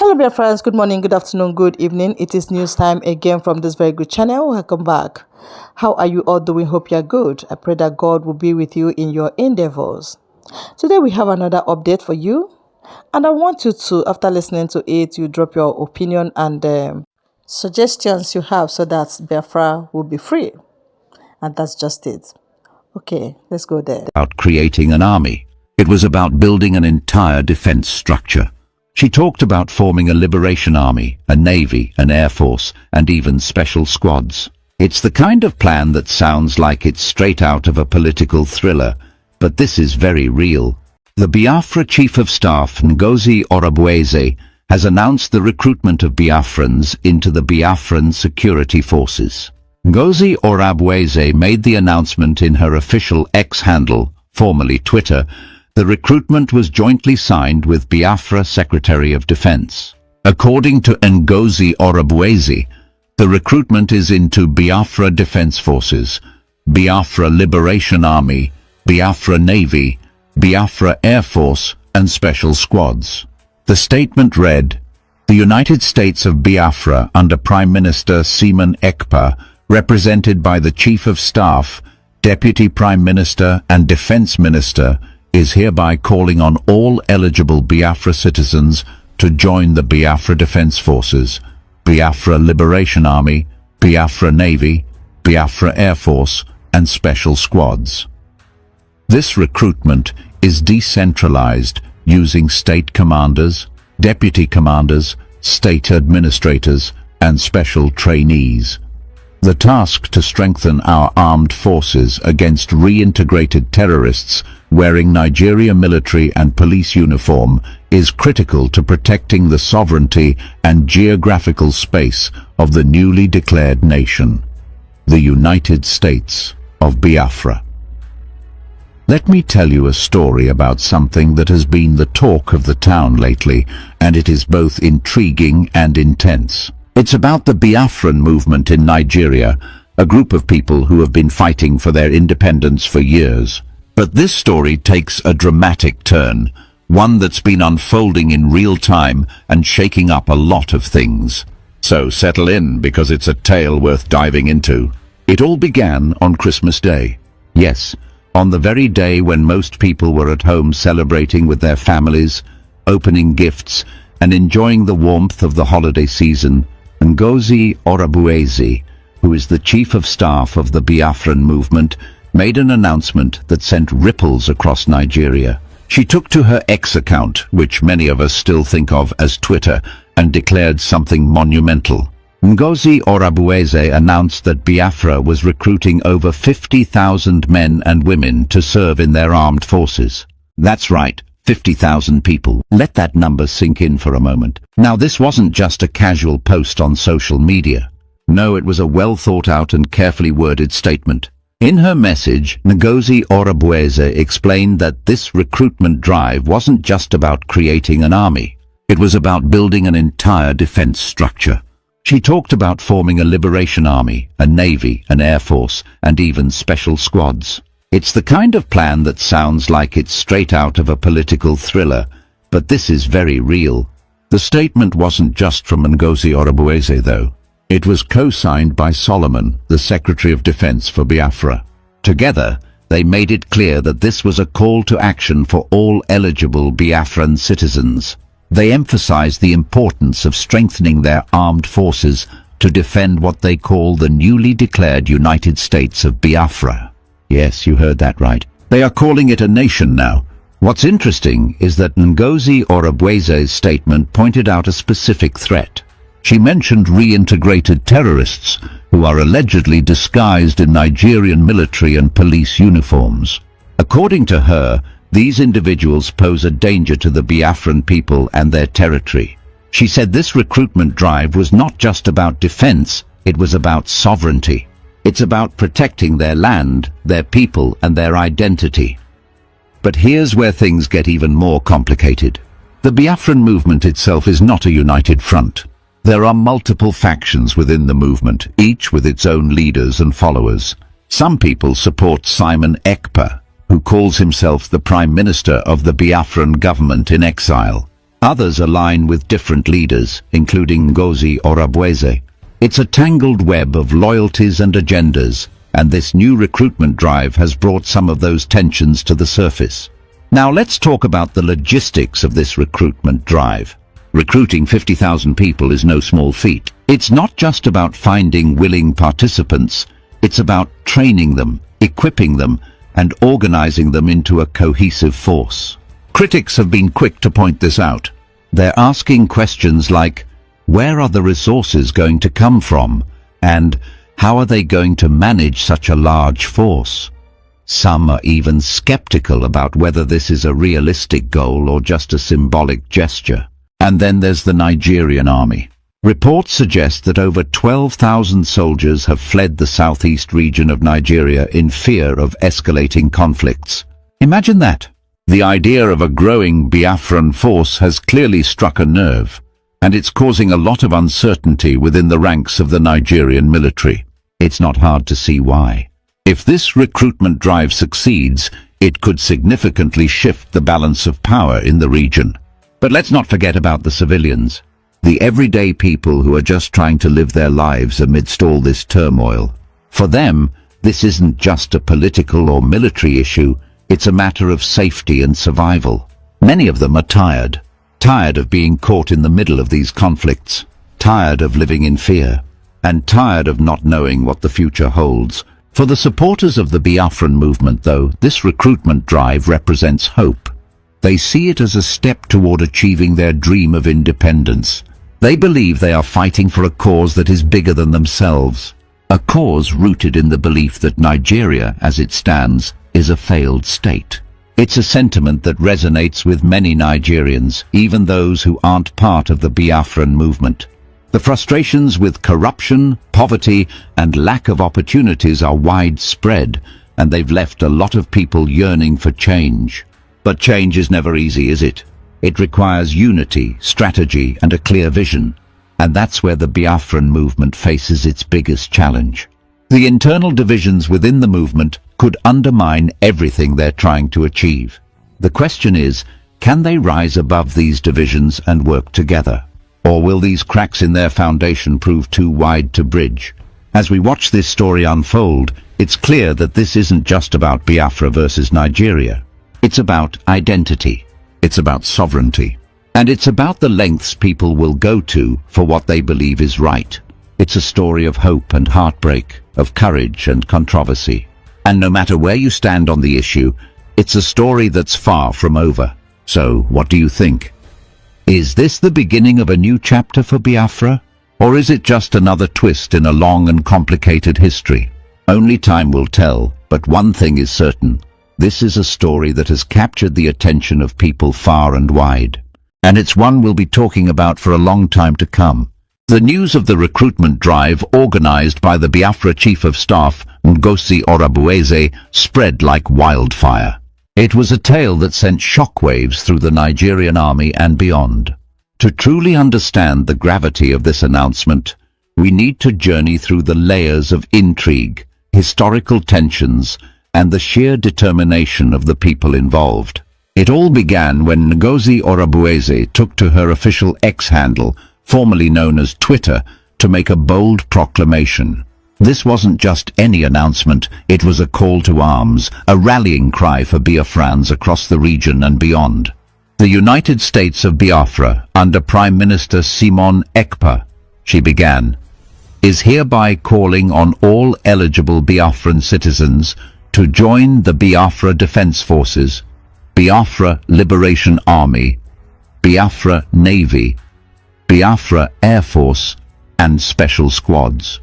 Hello, dear friends. Good morning, good afternoon, good evening. It is news time again from this very good channel. Welcome back. How are you all doing? Hope you are good. I pray that God will be with you in your endeavors. Today we have another update for you, and I want you to, after listening to it, you drop your opinion and suggestions you have so that Biafra will be free. And that's just it. Okay, let's go there. About creating an army. It was about building an entire defense structure. She talked about forming a liberation army, a navy, an air force, and even special squads. It's the kind of plan that sounds like it's straight out of a political thriller, but this is very real. The Biafra Chief of Staff, Ngozi Orabueze, has announced the recruitment of Biafrans into the Biafran security forces. Ngozi Orabueze made the announcement in her official X handle, formerly Twitter. The recruitment was jointly signed with Biafra Secretary of Defense. According to Ngozi Orabueze, the recruitment is into Biafra Defense Forces, Biafra Liberation Army, Biafra Navy, Biafra Air Force, and Special Squads. The statement read, "The United States of Biafra under Prime Minister Simon Ekpa, represented by the Chief of Staff, Deputy Prime Minister and Defense Minister, is hereby calling on all eligible Biafra citizens to join the Biafra Defense Forces, Biafra Liberation Army, Biafra Navy, Biafra Air Force, and Special Squads." This recruitment is decentralized using state commanders, deputy commanders, state administrators, and special trainees. The task to strengthen our armed forces against reintegrated terrorists wearing Nigeria military and police uniform is critical to protecting the sovereignty and geographical space of the newly declared nation, the United States of Biafra. Let me tell you a story about something that has been the talk of the town lately, and it is both intriguing and intense. It's about the Biafran movement in Nigeria, a group of people who have been fighting for their independence for years. But this story takes a dramatic turn, one that's been unfolding in real time and shaking up a lot of things. So settle in, because it's a tale worth diving into. It all began on Christmas Day. Yes, on the very day when most people were at home celebrating with their families, opening gifts, and enjoying the warmth of the holiday season. Ngozi Orabueze, who is the Chief of Staff of the Biafran movement, made an announcement that sent ripples across Nigeria. She took to her X account, which many of us still think of as Twitter, and declared something monumental. Ngozi Orabueze announced that Biafra was recruiting over 50,000 men and women to serve in their armed forces. That's right, 50,000 people. Let that number sink in for a moment. Now, this wasn't just a casual post on social media. No, it was a well-thought-out and carefully worded statement. In her message, Ngozi Orabueze explained that this recruitment drive wasn't just about creating an army. It was about building an entire defense structure. She talked about forming a liberation army, a navy, an air force, and even special squads. It's the kind of plan that sounds like it's straight out of a political thriller, but this is very real. The statement wasn't just from Ngozi Orabueze, though. It was co-signed by Solomon, the Secretary of Defense for Biafra. Together, they made it clear that this was a call to action for all eligible Biafran citizens. They emphasized the importance of strengthening their armed forces to defend what they call the newly declared United States of Biafra. Yes, you heard that right. They are calling it a nation now. What's interesting is that Ngozi Orabueze's statement pointed out a specific threat. She mentioned reintegrated terrorists who are allegedly disguised in Nigerian military and police uniforms. According to her, these individuals pose a danger to the Biafran people and their territory. She said this recruitment drive was not just about defense, it was about sovereignty. It's about protecting their land, their people, and their identity. But here's where things get even more complicated. The Biafran movement itself is not a united front. There are multiple factions within the movement, each with its own leaders and followers. Some people support Simon Ekpa, who calls himself the Prime Minister of the Biafran government in exile. Others align with different leaders, including Ngozi Orabueze. It's a tangled web of loyalties and agendas, and this new recruitment drive has brought some of those tensions to the surface. Now let's talk about the logistics of this recruitment drive. Recruiting 50,000 people is no small feat. It's not just about finding willing participants, it's about training them, equipping them, and organizing them into a cohesive force. Critics have been quick to point this out. They're asking questions like, where are the resources going to come from? And how are they going to manage such a large force? Some are even skeptical about whether this is a realistic goal or just a symbolic gesture. And then there's the Nigerian army. Reports suggest that over 12,000 soldiers have fled the southeast region of Nigeria in fear of escalating conflicts. Imagine that. The idea of a growing Biafran force has clearly struck a nerve, and it's causing a lot of uncertainty within the ranks of the Nigerian military. It's not hard to see why. If this recruitment drive succeeds, it could significantly shift the balance of power in the region. But let's not forget about the civilians, the everyday people who are just trying to live their lives amidst all this turmoil. For them, this isn't just a political or military issue, it's a matter of safety and survival. Many of them are tired of being caught in the middle of these conflicts, tired of living in fear, and tired of not knowing what the future holds. For the supporters of the Biafran movement, though, this recruitment drive represents hope. They see it as a step toward achieving their dream of independence. They believe they are fighting for a cause that is bigger than themselves, a cause rooted in the belief that Nigeria, as it stands, is a failed state. It's a sentiment that resonates with many Nigerians, even those who aren't part of the Biafran movement. The frustrations with corruption, poverty, and lack of opportunities are widespread, and they've left a lot of people yearning for change. But change is never easy, is it? It requires unity, strategy, and a clear vision. And that's where the Biafran movement faces its biggest challenge. The internal divisions within the movement could undermine everything they're trying to achieve. The question is, can they rise above these divisions and work together? Or will these cracks in their foundation prove too wide to bridge? As we watch this story unfold, it's clear that this isn't just about Biafra versus Nigeria. It's about identity. It's about sovereignty. And it's about the lengths people will go to for what they believe is right. It's a story of hope and heartbreak, of courage and controversy. And no matter where you stand on the issue, it's a story that's far from over. So, what do you think? Is this the beginning of a new chapter for Biafra? Or is it just another twist in a long and complicated history? Only time will tell, but one thing is certain. This is a story that has captured the attention of people far and wide. And it's one we'll be talking about for a long time to come. The news of the recruitment drive organized by the Biafra Chief of Staff, Ngozi Orabueze, spread like wildfire. It was a tale that sent shockwaves through the Nigerian army and beyond. To truly understand the gravity of this announcement, we need to journey through the layers of intrigue, historical tensions, and the sheer determination of the people involved. It all began when Ngozi Orabueze took to her official X handle, formerly known as Twitter, to make a bold proclamation. This wasn't just any announcement, it was a call to arms, a rallying cry for Biafrans across the region and beyond. The United States of Biafra, under Prime Minister Simon Ekpa, she began, is hereby calling on all eligible Biafran citizens to join the Biafra Defense Forces, Biafra Liberation Army, Biafra Navy, Biafra Air Force, and Special Squads.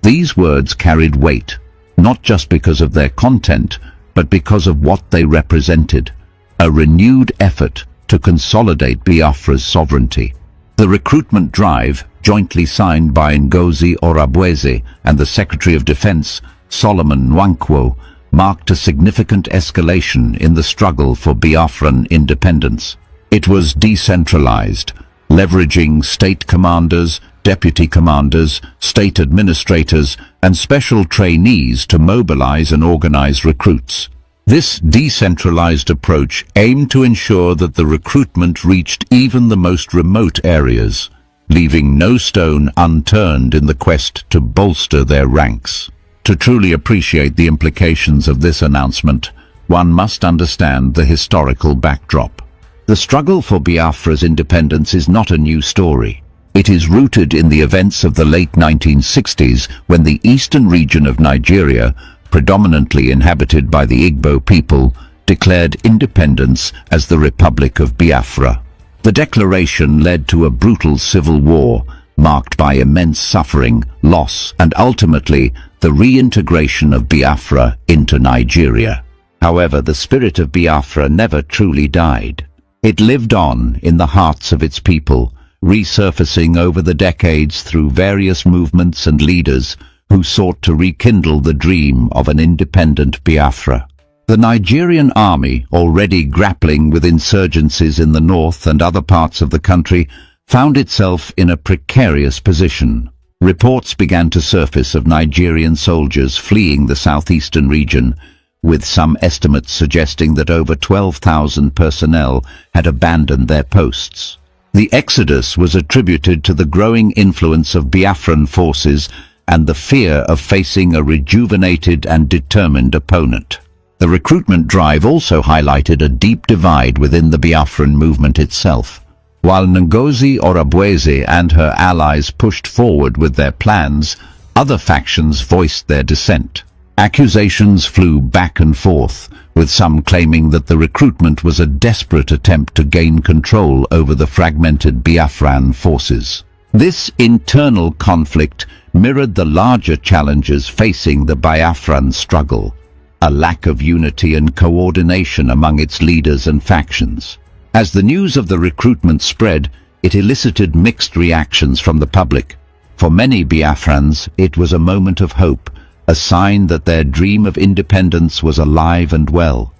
These words carried weight, not just because of their content, but because of what they represented, a renewed effort to consolidate Biafra's sovereignty. The recruitment drive, jointly signed by Ngozi Orabueze and the Secretary of Defense, Solomon Nwankwo, marked a significant escalation in the struggle for Biafran independence. It was decentralized, leveraging state commanders, deputy commanders, state administrators, and special trainees to mobilize and organize recruits. This decentralized approach aimed to ensure that the recruitment reached even the most remote areas, leaving no stone unturned in the quest to bolster their ranks. To truly appreciate the implications of this announcement, one must understand the historical backdrop. The struggle for Biafra's independence is not a new story. It is rooted in the events of the late 1960s when the eastern region of Nigeria, predominantly inhabited by the Igbo people, declared independence as the Republic of Biafra. The declaration led to a brutal civil war, marked by immense suffering, loss, and ultimately the reintegration of Biafra into Nigeria. However, the spirit of Biafra never truly died. It lived on in the hearts of its people, resurfacing over the decades through various movements and leaders who sought to rekindle the dream of an independent Biafra. The Nigerian army, already grappling with insurgencies in the north and other parts of the country, found itself in a precarious position. Reports began to surface of Nigerian soldiers fleeing the southeastern region, with some estimates suggesting that over 12,000 personnel had abandoned their posts. The exodus was attributed to the growing influence of Biafran forces and the fear of facing a rejuvenated and determined opponent. The recruitment drive also highlighted a deep divide within the Biafran movement itself. While Ngozi Orabueze and her allies pushed forward with their plans, other factions voiced their dissent. Accusations flew back and forth, with some claiming that the recruitment was a desperate attempt to gain control over the fragmented Biafran forces. This internal conflict mirrored the larger challenges facing the Biafran struggle, a lack of unity and coordination among its leaders and factions. As the news of the recruitment spread, it elicited mixed reactions from the public. For many Biafrans, it was a moment of hope, a sign that their dream of independence was alive and well.